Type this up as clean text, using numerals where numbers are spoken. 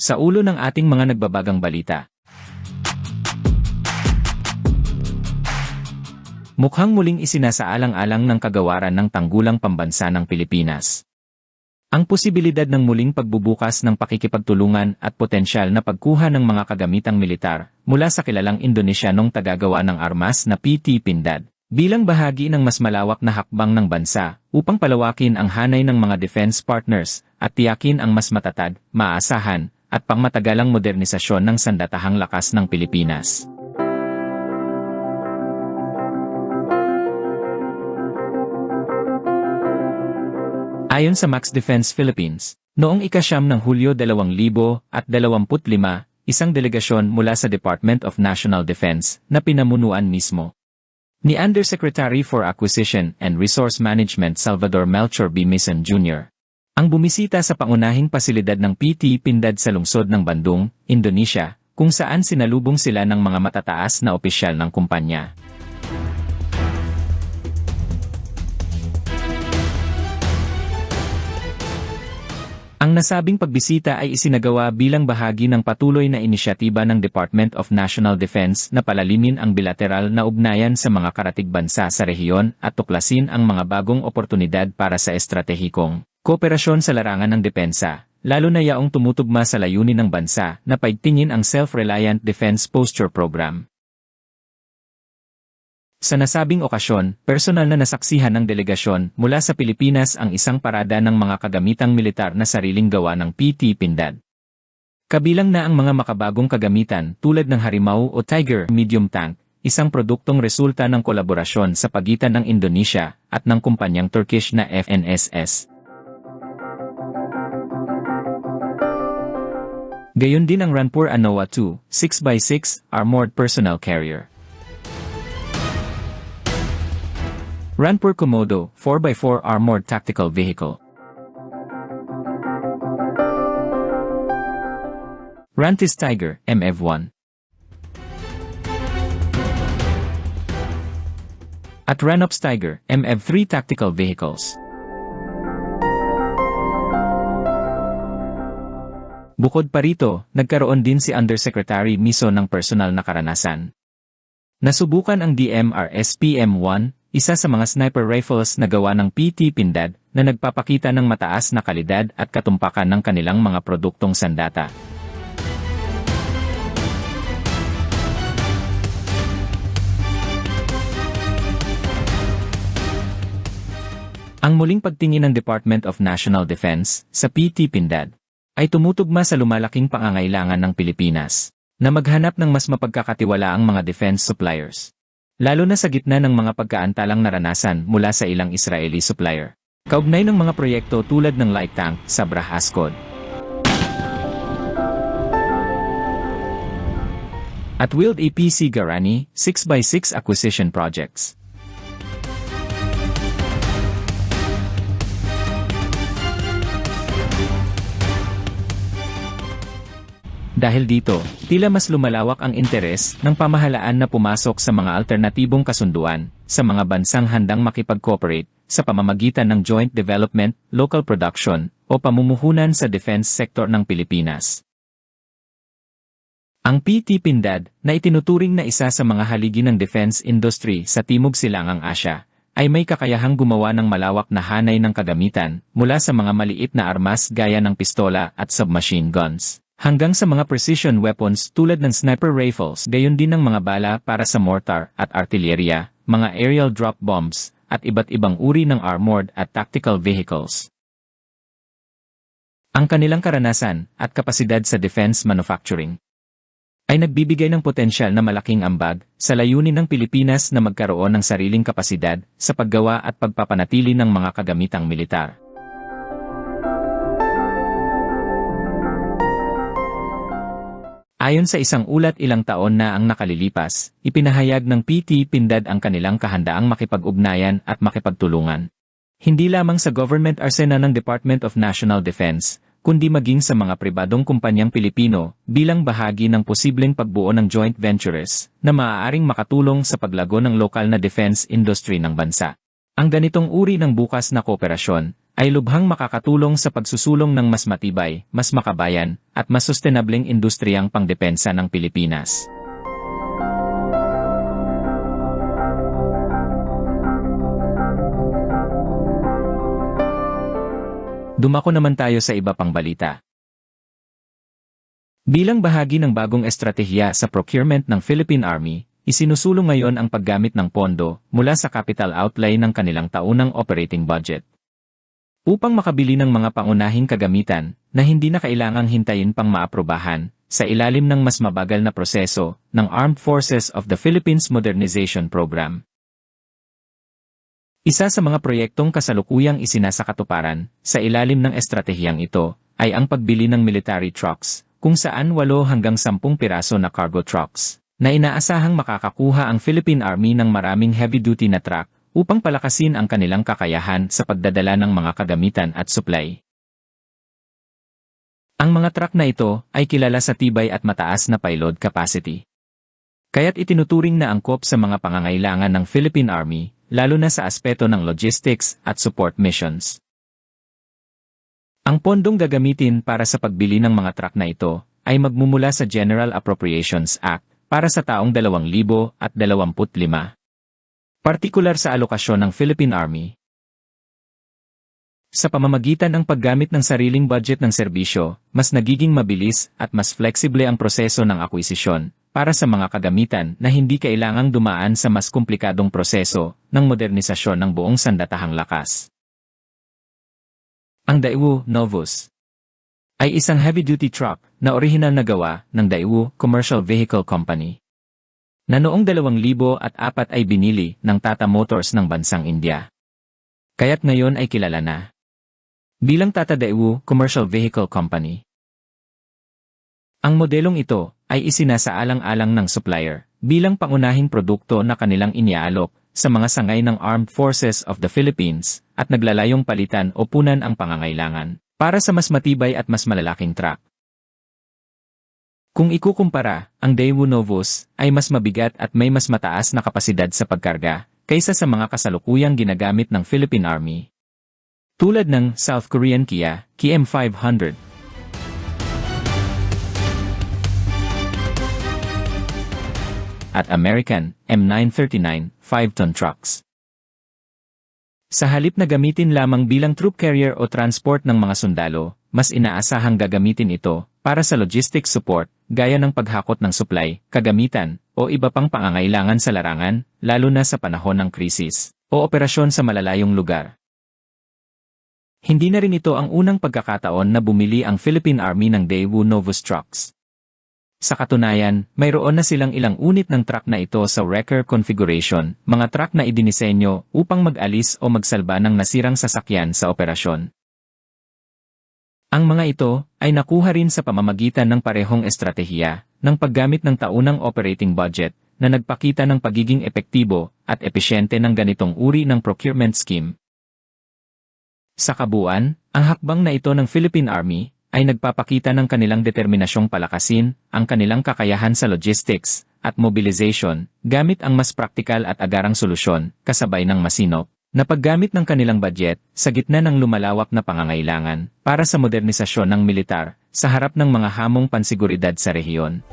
Sa ulo ng ating mga nagbabagang balita. Mukhang muling isinasaalang-alang ng kagawaran ng tanggulang pambansa ng Pilipinas ang posibilidad ng muling pagbubukas ng pakikipagtulungan at potensyal na pagkuha ng mga kagamitang militar mula sa kilalang Indonesianong tagagawa ng armas na PT Pindad bilang bahagi ng mas malawak na hakbang ng bansa upang palawakin ang hanay ng mga defense partners at tiyakin ang mas matatag, maasahan, at pangmatagalang modernisasyon ng sandatahang lakas ng Pilipinas. Ayon sa Max Defense Philippines, noong ika-9 ng Hulyo 2025, isang delegasyon mula sa Department of National Defense na pinamunuan mismo ni Undersecretary for Acquisition and Resource Management Salvador Melchor B. Mison Jr. ang bumisita sa pangunahing pasilidad ng PT Pindad sa lungsod ng Bandung, Indonesia, kung saan sinalubong sila ng mga matataas na opisyal ng kumpanya. Ang nasabing pagbisita ay isinagawa bilang bahagi ng patuloy na inisyatiba ng Department of National Defense na palalimin ang bilateral na ugnayan sa mga karatig bansa sa rehiyon at tuklasin ang mga bagong oportunidad para sa estratehikong kooperasyon sa larangan ng depensa, lalo na yaong tumutugma sa layunin ng bansa na paigtingin ang Self-Reliant Defense Posture Program. Sa nasabing okasyon, personal na nasaksihan ng delegasyon mula sa Pilipinas ang isang parada ng mga kagamitang militar na sariling gawa ng PT Pindad. Kabilang na ang mga makabagong kagamitan tulad ng Harimaw o Tiger medium tank, isang produktong resulta ng kolaborasyon sa pagitan ng Indonesia at ng kumpanyang Turkish na FNSS. Gayon din ang Ranpur Anoa 2, 6x6 Armored Personnel Carrier. Ranpur Komodo, 4x4 Armored Tactical Vehicle. Rantis Tiger, MF1. At Ranops Tiger, MF3 Tactical Vehicles. Bukod pa rito, nagkaroon din si Undersecretary Mison ng personal na karanasan. Nasubukan ang DMRS PM-1, isa sa mga sniper rifles na gawa ng PT Pindad na nagpapakita ng mataas na kalidad at katumpakan ng kanilang mga produktong sandata. Ang muling pagtingin ng Department of National Defense sa PT Pindad ay tumutugma sa lumalaking pangangailangan ng Pilipinas na maghanap ng mas mapagkakatiwalaang mga defense suppliers, lalo na sa gitna ng mga pagkaantalang naranasan mula sa ilang Israeli supplier. Kaugnay ng mga proyekto tulad ng light tank sa Brah Ascod at Wheeled APC Garani 6x6 acquisition projects. Dahil dito, tila mas lumalawak ang interes ng pamahalaan na pumasok sa mga alternatibong kasunduan sa mga bansang handang makipag-cooperate sa pamamagitan ng joint development, local production, o pamumuhunan sa defense sector ng Pilipinas. Ang PT Pindad, na itinuturing na isa sa mga haligi ng defense industry sa Timog Silangang Asya, ay may kakayahang gumawa ng malawak na hanay ng kagamitan mula sa mga maliit na armas gaya ng pistola at submachine guns, hanggang sa mga precision weapons tulad ng sniper rifles, gayon din ng mga bala para sa mortar at artillerya, mga aerial drop bombs, at iba't ibang uri ng armored at tactical vehicles. Ang kanilang karanasan at kapasidad sa defense manufacturing ay nagbibigay ng potensyal na malaking ambag sa layunin ng Pilipinas na magkaroon ng sariling kapasidad sa paggawa at pagpapanatili ng mga kagamitang militar. Ayon sa isang ulat ilang taon na ang nakalilipas, ipinahayag ng PT Pindad ang kanilang kahandaang makipag-ugnayan at makipagtulungan. Hindi lamang sa government arsenal ng Department of National Defense, kundi maging sa mga pribadong kumpanyang Pilipino bilang bahagi ng posibleng pagbuo ng joint ventures na maaaring makatulong sa paglago ng lokal na defense industry ng bansa. Ang ganitong uri ng bukas na kooperasyon ay lubhang makakatulong sa pagsusulong ng mas matibay, mas makabayan, at mas sustainableng industriyang pangdepensa ng Pilipinas. Dumako naman tayo sa iba pang balita. Bilang bahagi ng bagong estratehiya sa procurement ng Philippine Army, isinusulong ngayon ang paggamit ng pondo mula sa capital outlay ng kanilang taunang operating budget upang makabili ng mga pangunahing kagamitan na hindi na kailangang hintayin pang maaprubahan sa ilalim ng mas mabagal na proseso ng Armed Forces of the Philippines Modernization Program. Isa sa mga proyektong kasalukuyang isinasakatuparan sa ilalim ng estratehiyang ito ay ang pagbili ng military trucks, kung saan 8 hanggang 10 piraso na cargo trucks na inaasahang makakakuha ang Philippine Army ng maraming heavy-duty na truck upang palakasin ang kanilang kakayahan sa pagdadala ng mga kagamitan at supply. Ang mga truck na ito ay kilala sa tibay at mataas na payload capacity. Kaya't itinuturing na angkop sa mga pangangailangan ng Philippine Army, lalo na sa aspeto ng logistics at support missions. Ang pondong gagamitin para sa pagbili ng mga truck na ito ay magmumula sa General Appropriations Act para sa taong 2025, partikular sa alokasyon ng Philippine Army. Sa pamamagitan ng paggamit ng sariling budget ng serbisyo, mas nagiging mabilis at mas flexible ang proseso ng akwisisyon para sa mga kagamitan na hindi kailangang dumaan sa mas komplikadong proseso ng modernisasyon ng buong sandatahang lakas. Ang Daewoo Novus ay isang heavy-duty truck na orihinal na gawa ng Daewoo Commercial Vehicle Company na noong 2004 ay binili ng Tata Motors ng bansang India. Kaya't ngayon ay kilala na bilang Tata Daewoo Commercial Vehicle Company. Ang modelong ito ay isinasaalang-alang ng supplier bilang pangunahing produkto na kanilang iniaalok sa mga sangay ng Armed Forces of the Philippines at naglalayong palitan o punan ang pangangailangan para sa mas matibay at mas malalaking truck. Kung ikukumpara, ang Daewoo Novus ay mas mabigat at may mas mataas na kapasidad sa pagkarga kaysa sa mga kasalukuyang ginagamit ng Philippine Army, tulad ng South Korean Kia KM500. At American M939 5-ton trucks. Sa halip na gamitin lamang bilang troop carrier o transport ng mga sundalo, mas inaasahang gagamitin ito para sa logistics support, gaya ng paghakot ng supply, kagamitan, o iba pang pangangailangan sa larangan, lalo na sa panahon ng krisis o operasyon sa malalayong lugar. Hindi na rin ito ang unang pagkakataon na bumili ang Philippine Army ng Daewoo Novus trucks. Sa katunayan, mayroon na silang ilang unit ng truck na ito sa wrecker configuration, mga truck na idinisenyo upang mag-alis o magsalba ng nasirang sasakyan sa operasyon. Ang mga ito ay nakuha rin sa pamamagitan ng parehong estratehiya ng paggamit ng taunang operating budget na nagpakita ng pagiging epektibo at epesyente ng ganitong uri ng procurement scheme. Sa kabuuan, ang hakbang na ito ng Philippine Army ay nagpapakita ng kanilang determinasyong palakasin ang kanilang kakayahan sa logistics at mobilization gamit ang mas praktikal at agarang solusyon kasabay ng masinop na paggamit ng kanilang budget sa gitna ng lumalawak na pangangailangan para sa modernisasyon ng militar sa harap ng mga hamong pansiguridad sa rehiyon.